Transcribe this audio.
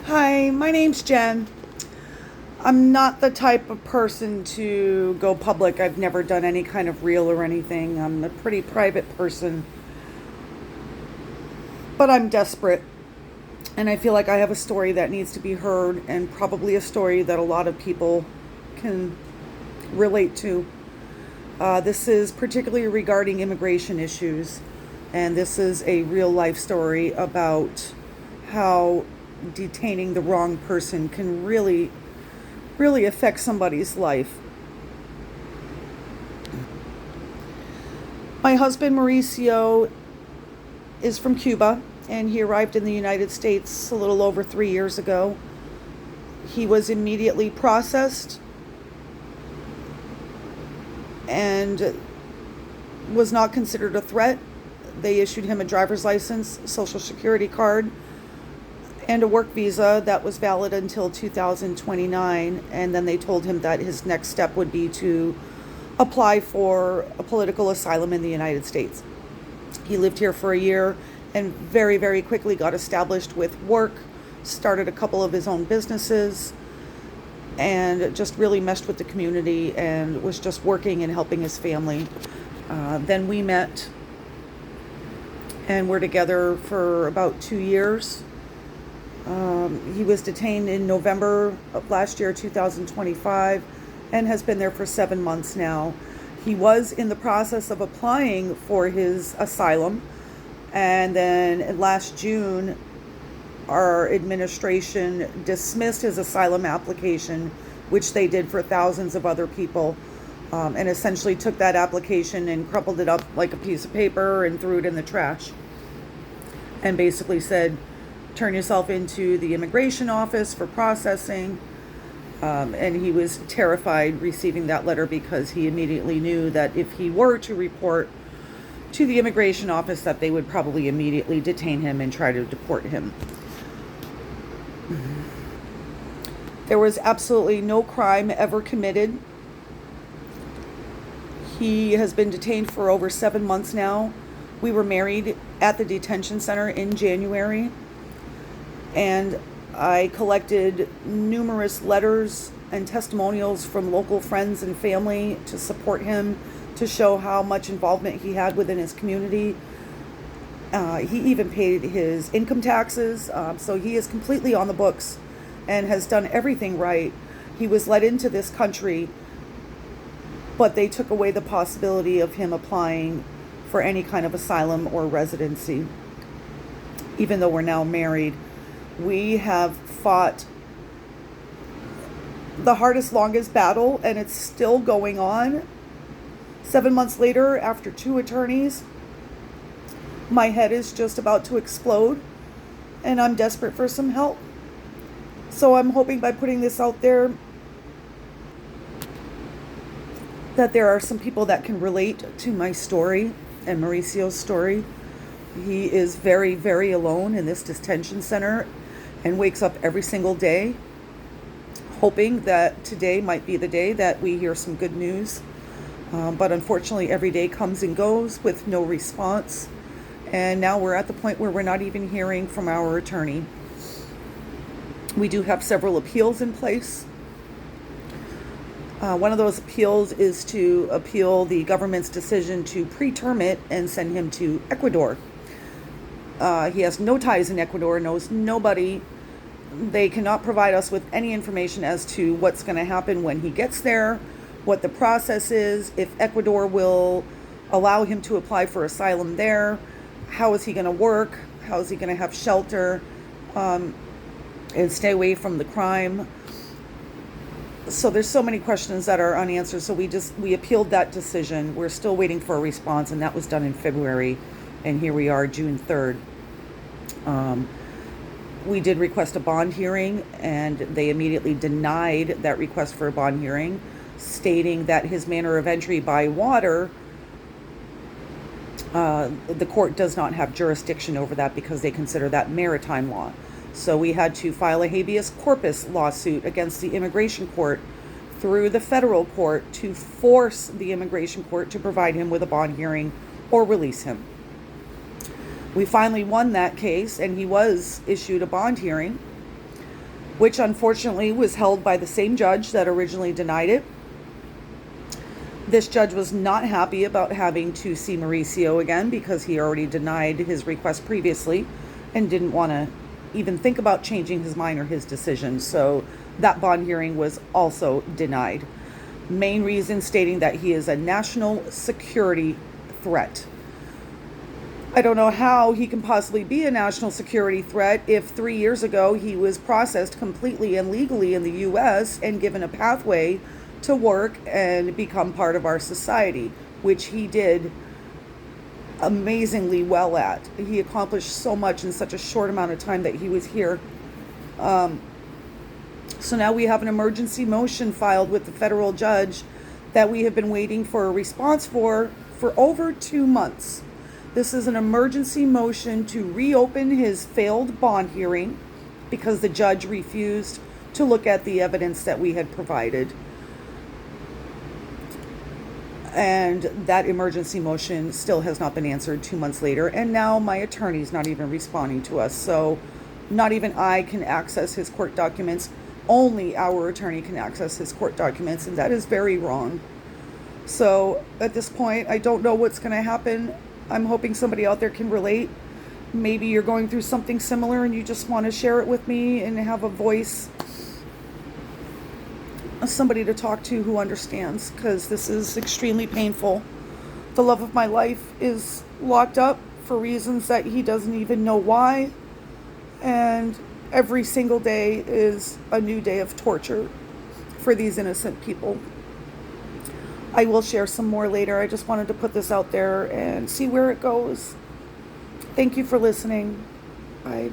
Hi, my name's Jen. I'm not the type of person to go public. I've never done any kind of reel or anything. I'm a pretty private person, but I'm desperate. And I feel like I have a story that needs to be heard, and probably a story that a lot of people can relate to. This is particularly regarding immigration issues, and this is a real life story about how detaining the wrong person can really affect somebody's life. My husband Mauricio is from Cuba, and he arrived in the United States a little over 3 years ago. He was immediately processed and was not considered a threat. They issued him a driver's license, social security card, and a work visa that was valid until 2029. And then they told him that his next step would be to apply for a political asylum in the United States. He lived here for a year and very, very quickly got established with work, started a couple of his own businesses, and just really meshed with the community and was just working and helping his family. Then we met and we're together for about 2 years. He was detained in November of last year, 2025, and has been there for 7 months now. He was in the process of applying for his asylum, and then last June, our administration dismissed his asylum application, which they did for thousands of other people, and essentially took that application and crumpled it up like a piece of paper and threw it in the trash. And basically said, turn yourself into the immigration office for processing. And he was terrified receiving that letter because he immediately knew that if he were to report to the immigration office, that they would probably immediately detain him and try to deport him. There was absolutely no crime ever committed. He has been detained for over 7 months now. We were married at the detention center in January, and I collected numerous letters and testimonials from local friends and family to support him, to show how much involvement he had within his community. He even paid his income taxes, so he is completely on the books and has done everything right. He was let into this country, but they took away the possibility of him applying for any kind of asylum or residency. Even though we're now married, we have fought the hardest, longest battle, and it's still going on. 7 months later, after 2 attorneys, my head is just about to explode, and I'm desperate for some help. So I'm hoping by putting this out there that there are some people that can relate to my story and Mauricio's story. He is very, very alone in this detention center and wakes up every single day hoping that today might be the day that we hear some good news. But unfortunately, every day comes and goes with no response. And now we're at the point where we're not even hearing from our attorney. We do have several appeals in place. One of those appeals is to appeal the government's decision to pre-term it and send him to Ecuador. He has no ties in Ecuador, knows nobody. They cannot provide us with any information as to what's going to happen when he gets there, what the process is, if Ecuador will allow him to apply for asylum there, how is he going to work, how is he going to have shelter, and stay away from the crime. So there's so many questions that are unanswered. So we appealed that decision. We're still waiting for a response, and that was done in February, and here we are, June 3rd. We did request a bond hearing, and they immediately denied that request for a bond hearing, stating that his manner of entry by water, the court does not have jurisdiction over that because they consider that maritime law. So we had to file a habeas corpus lawsuit against the immigration court through the federal court to force the immigration court to provide him with a bond hearing or release him. We finally won that case, and he was issued a bond hearing. which unfortunately was held by the same judge that originally denied it. This judge was not happy about having to see Mauricio again because he already denied his request previously and didn't want to even think about changing his mind or his decision. So that bond hearing was also denied. Main reason stating that he is a national security threat. I don't know how he can possibly be a national security threat if 3 years ago he was processed completely and legally in the U.S. and given a pathway to work and become part of our society, which he did amazingly well at. He accomplished so much in such a short amount of time that he was here. So now we have an emergency motion filed with the federal judge that we have been waiting for a response for over 2 months. This is an emergency motion to reopen his failed bond hearing because the judge refused to look at the evidence that we had provided. And that emergency motion still has not been answered 2 months later. And now my attorney's not even responding to us. So not even I can access his court documents. Only our attorney can access his court documents. And that is very wrong. So at this point, I don't know what's going to happen. I'm hoping somebody out there can relate. Maybe you're going through something similar and you just want to share it with me and have a voice, somebody to talk to who understands, because this is extremely painful. The love of my life is locked up for reasons that he doesn't even know why, and every single day is a new day of torture for these innocent people. I will share some more later. I just wanted to put this out there and see where it goes. Thank you for listening. Bye.